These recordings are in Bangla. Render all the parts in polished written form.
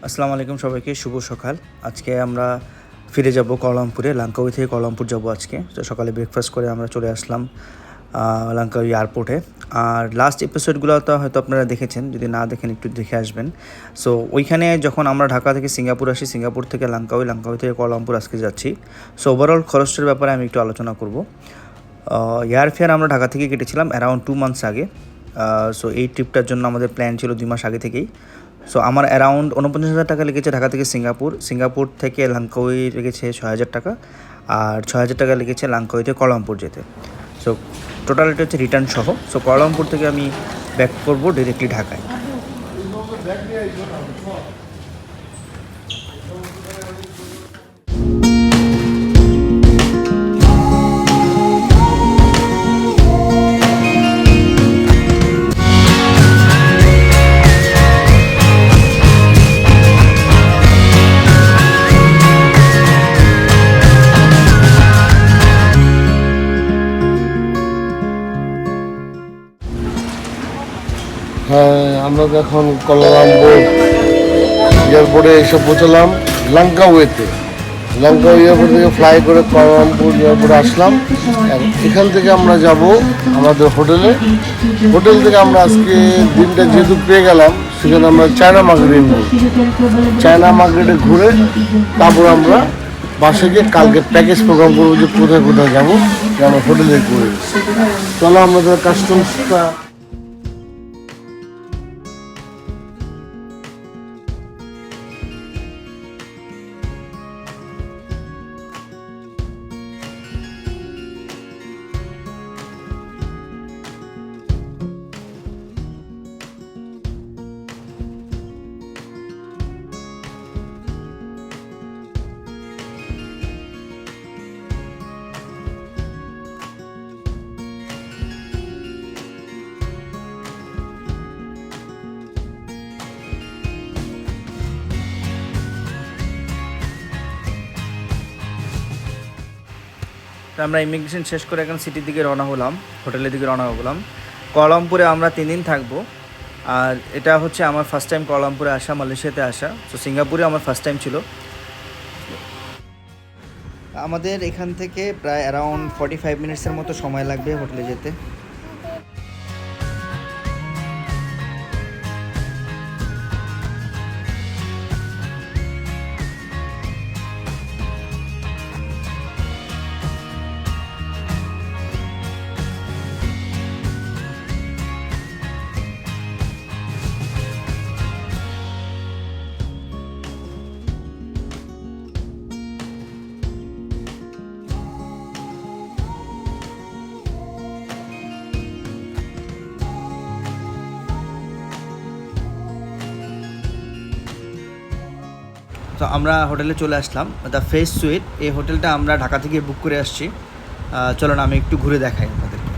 আসসালামু আলাইকুম সবাইকে, শুভ সকাল। আজকে আমরা ফিরে যাব কুয়ালালামপুরে। লাঙ্কাউই থেকে কুয়ালালামপুর যাব আজকে। তো সকালে ব্রেকফাস্ট করে আমরা চলে আসলাম লাঙ্কাউই এয়ারপোর্টে। আর লাস্ট এপিসোডগুলো তো হয়তো আপনারা দেখেছেন, যদি না দেখেন একটু দেখে আসবেন। সো ওইখানে যখন আমরা ঢাকা থেকে সিঙ্গাপুর আসি, সিঙ্গাপুর থেকে লাঙ্কাউই, লাঙ্কাউই থেকে কুয়ালালামপুর আজকে যাচ্ছি। সো ওভারঅল খরচের ব্যাপারে আমি একটু আলোচনা করব। এয়ার ফেয়ার আমরা ঢাকা থেকে কেটেছিলাম অ্যারাউন্ড 2 মান্থস আগে। সো এই ট্রিপটার জন্য আমাদের প্ল্যান ছিল 2 মাস আগে থেকেই। সো আমার অ্যারাউন্ড 49,000 টাকা লেগেছে ঢাকা থেকে সিঙ্গাপুর। সিঙ্গাপুর থেকে লাঙ্কাউই লেগেছে 6,000 টাকা, আর 6,000 টাকা লেগেছে লাঙ্কাউই থেকে কুয়ালালামপুর যেতে। সো টোটাল এটা হচ্ছে রিটার্ন সহ। সো কুয়ালালামপুর থেকে আমি ব্যাক করবো ডিরেক্টলি ঢাকায়। হ্যাঁ, আমরা তো এখন কুয়ালালামপুর এয়ারপোর্টে এসে পৌঁছলাম লাঙ্কাউইতে। লাঙ্কাউই এয়ারপোর্ট থেকে ফ্লাই করে কুয়ালালামপুর এয়ারপোর্টে আসলাম। এখান থেকে আমরা যাব আমাদের হোটেলে। হোটেল থেকে আমরা আজকে দিনটা যেহেতু পেয়ে গেলাম, সেখানে আমরা চায়না মার্কেটে নিই। চায়না মার্কেটে ঘুরে তারপর আমরা বাসে গিয়ে কালকে প্যাকেজ প্রোগ্রাম করবো যে কোথায় কোথায় যাবো, যে আমরা হোটেলে করে। চলো আমাদের কাস্টমসটা তো আমরা ইমিগ্রেশন শেষ করে এখন সিটির দিকে রওনা হলাম, হোটেলের দিকে রওনা হলাম। কুয়ালালামপুরে আমরা 3 দিন থাকবো। আর এটা হচ্ছে আমার ফার্স্ট টাইম কুয়ালালামপুরে আসা, মালয়েশিয়াতে আসা। তো সিঙ্গাপুরে আমার ফার্স্ট টাইম ছিল। আমাদের এখান থেকে প্রায় অ্যারাউন্ড 45 মিনিটসের মতো সময় লাগবে হোটেলে যেতে। তো আমরা হোটেলে চলে আসলাম, দ্য ফেস সুইট। এই হোটেলটা আমরা ঢাকা থেকে বুক করে আসছি। চলুন আমি একটু ঘুরে দেখাই আপনাদেরকে।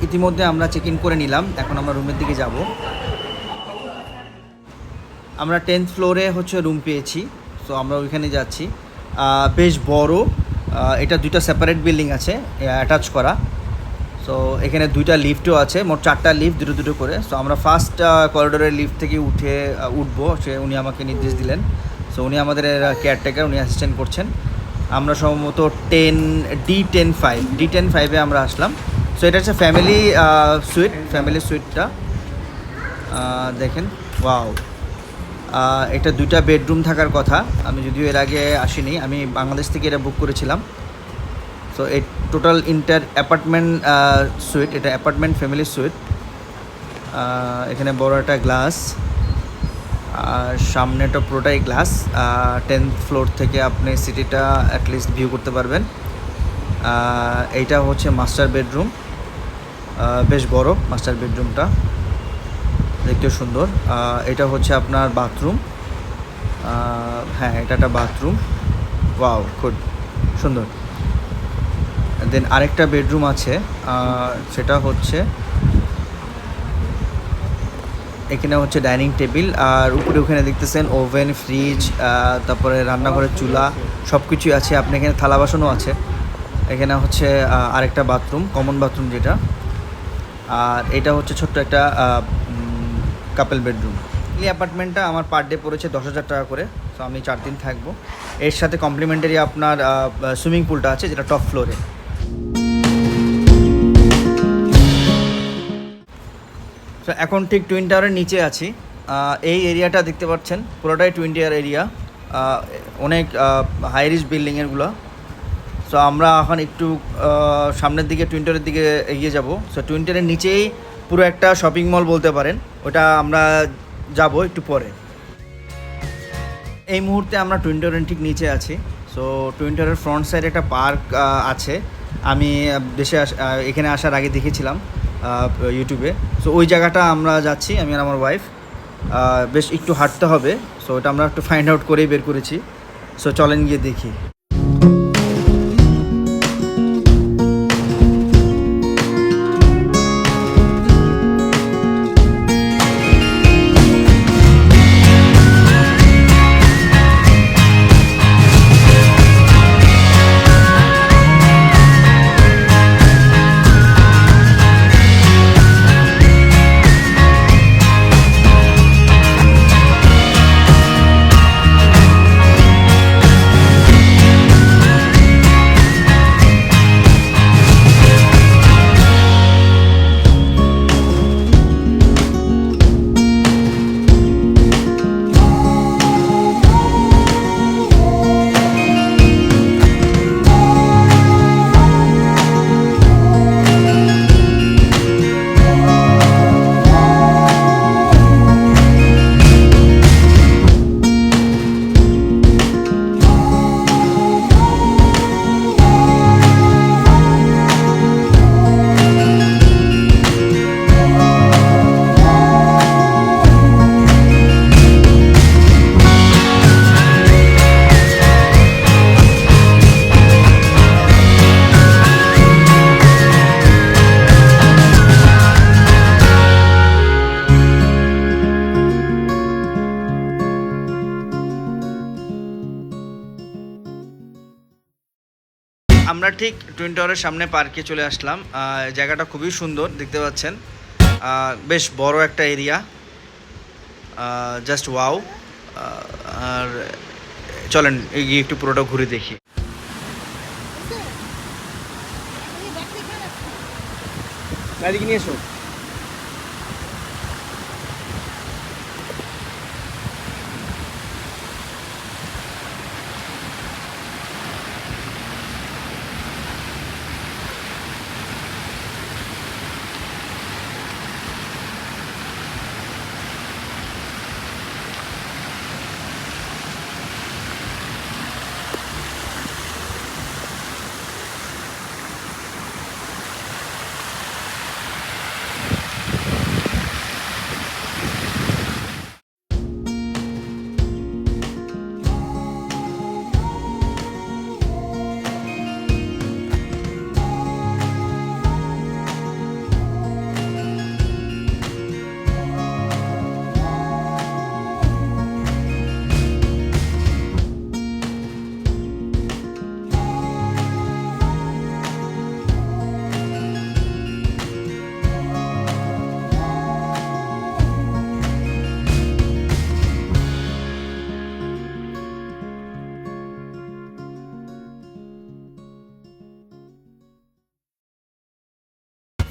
ইতিমধ্যে আমরা চেক ইন করে নিলাম, এখন আমরা রুমের দিকে যাব। আমরা 10th ফ্লোরে হচ্ছে রুম পেয়েছি। সো আমরা ওইখানে যাচ্ছি। বেশ বড়, এটা 2টা সেপারেট বিল্ডিং আছে অ্যাটাচ করা। সো এখানে 2টা লিফটও আছে, মোট 4টা লিফট, দুটো দুটো করে। সো আমরা ফার্স্ট করিডোরের লিফট থেকে উঠবো, উনি আমাকে নির্দেশ দিলেন। সো উনি আমাদের কেয়ারটেকার, উনি অ্যাসিস্ট্যান্ট করছেন। আমরা সম্ভবত D10-5 আমরা আসলাম। সো এটা হচ্ছে ফ্যামিলি সুইটটা। দেখেন, ওয়াও। এটা 2টা বেডরুম থাকার কথা। আমি যদিও এর আগে আসিনি, আমি বাংলাদেশ থেকে এটা বুক করেছিলাম। সো এই টোটাল অ্যাপার্টমেন্ট সুইট, এটা অ্যাপার্টমেন্ট ফ্যামিলি সুইট। এখানে বড় একটা গ্লাস, আর সামনেটা পুরোটাই গ্লাস। 10th ফ্লোর থেকে আপনি সিটিটা অ্যাটলিস্ট ভিউ করতে পারবেন। এইটা হচ্ছে মাস্টার বেডরুম, বেশ বড় মাস্টার বেডরুমটা, দেখতেও সুন্দর। এটা হচ্ছে আপনার বাথরুম। হ্যাঁ, এটা একটা বাথরুম। ওয়াও, খুব সুন্দর। দেন আরেকটা বেডরুম আছে, সেটা হচ্ছে এখানে হচ্ছে ডাইনিং টেবিল, আর উপরে ওখানে দেখতেছেন ওভেন, ফ্রিজ, তারপরে রান্নাঘরের চুলা, সব কিছুই আছে। আপনি এখানে থালা বাসনও আছে। এখানে হচ্ছে আরেকটা বাথরুম, কমন বাথরুম যেটা, আর এটা হচ্ছে ছোট্ট একটা কাপল বেডরুম। এই অ্যাপার্টমেন্টটা আমার পার ডে পড়েছে 10,000 টাকা করে। সো আমি 4 দিন থাকবো। এর সাথে কমপ্লিমেন্টারি আপনার সুইমিং পুলটা আছে, যেটা টপ ফ্লোরে। তো এখন ঠিক টুইন টাওয়ারের নিচে আছি। এই এরিয়াটা দেখতে পাচ্ছেন পুরোটাই টুইন টাওয়ার এরিয়া, অনেক হাই রিচ বিল্ডিংয়েরগুলো। সো আমরা এখন একটু সামনের দিকে টুইন টাওয়ারের দিকে এগিয়ে যাব। সো টুইন টাওয়ারের নিচেই পুরো একটা শপিং মল বলতে পারেন, ওটা আমরা যাব একটু পরে। এই মুহূর্তে আমরা টুইন টাওয়ারের ঠিক নিচে আছি। সো টুইন টাওয়ারের ফ্রন্ট সাইডে একটা পার্ক আছে, আমি এখানে আসার আগে দেখেছিলাম ইউটিউবে। সো ওই জায়গাটা আমরা যাচ্ছি, আমি আর আমার ওয়াইফ। বেশ একটু হাঁটতে হবে, সো ওটা আমরা একটু ফাইন্ড আউট করেই বের করেছি। সো চলেন গিয়ে দেখি। আমরা ঠিক টুইন টাওয়ারের সামনে পার্কে চলে আসলাম। জায়গাটা খুবই সুন্দর দেখতে পাচ্ছেন, বেশ বড় একটা এরিয়া, জাস্ট ওয়াও। আর চলেন এগিয়ে একটু পুরোটা ঘুরে দেখি। গাড়ি নিয়ে এসো।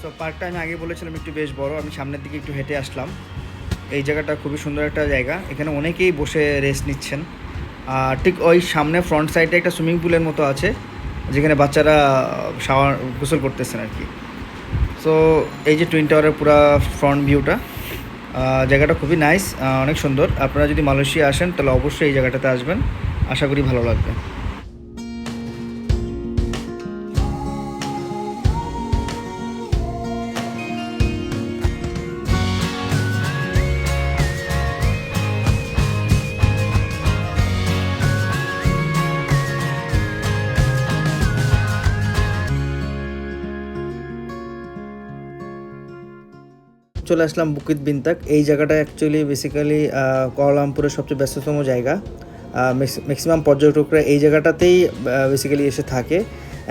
তো পার্কটা আমি আগে বলেছিলাম একটু বেশ বড়। আমি সামনের দিকে একটু হেঁটে আসলাম। এই জায়গাটা খুবই সুন্দর একটা জায়গা, এখানে অনেকেই বসে রেস্ট নিচ্ছেন। আর ঠিক ওই সামনে ফ্রন্ট সাইডে একটা সুইমিং পুলের মতো আছে, যেখানে বাচ্চারা শাওয়ার গোসল করতেছেন আর কি। সো এই যে টুইন টাওয়ারের পুরো ফ্রন্ট ভিউটা, জায়গাটা খুবই নাইস, অনেক সুন্দর। আপনারা যদি মালয়েশিয়া আসেন তাহলে অবশ্যই এই জায়গাটাতে আসবেন, আশা করি ভালো লাগবে। চলে আসলাম বুকিত বিনতাক। এই জায়গাটা অ্যাকচুয়ালি বেসিক্যালি কুয়ালালামপুরের সবচেয়ে ব্যস্ততম জায়গা। ম্যাক্সিমাম পর্যটকরা এই জায়গাটাতেই বেসিক্যালি এসে থাকে।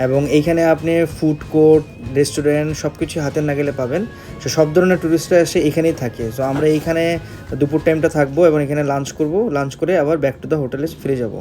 এবং এইখানে আপনি ফুড কোর্ট, রেস্টুরেন্ট সব কিছু হাতের নাগালে পাবেন। সো সব ধরনের ট্যুরিস্টরা এসে এখানেই থাকে। সো আমরা এইখানে দুপুর টাইমটা থাকবো এবং এখানে লাঞ্চ করব, লাঞ্চ করে আবার ব্যাক টু দ্য হোটেলে ফিরে যাব।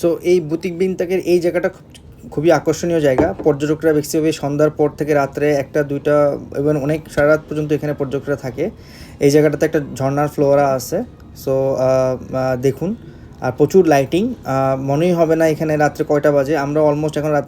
সো এই বুতিক বিনতাকের এই জায়গাটা খুবই আকর্ষণীয় জায়গা। পর্যটকরা বেশিরভাগ সন্ধ্যার পর থেকে রাত্রে 1টা 2টা এবং অনেক সারা রাত পর্যন্ত এখানে পর্যটকরা থাকে। এই জায়গাটাতে একটা ঝর্ণার ফ্লোরা আছে। সো দেখুন, আর প্রচুর লাইটিং, মনেই হবে না এখানে রাত্রে কয়টা বাজে। আমরা অলমোস্ট এখন রাত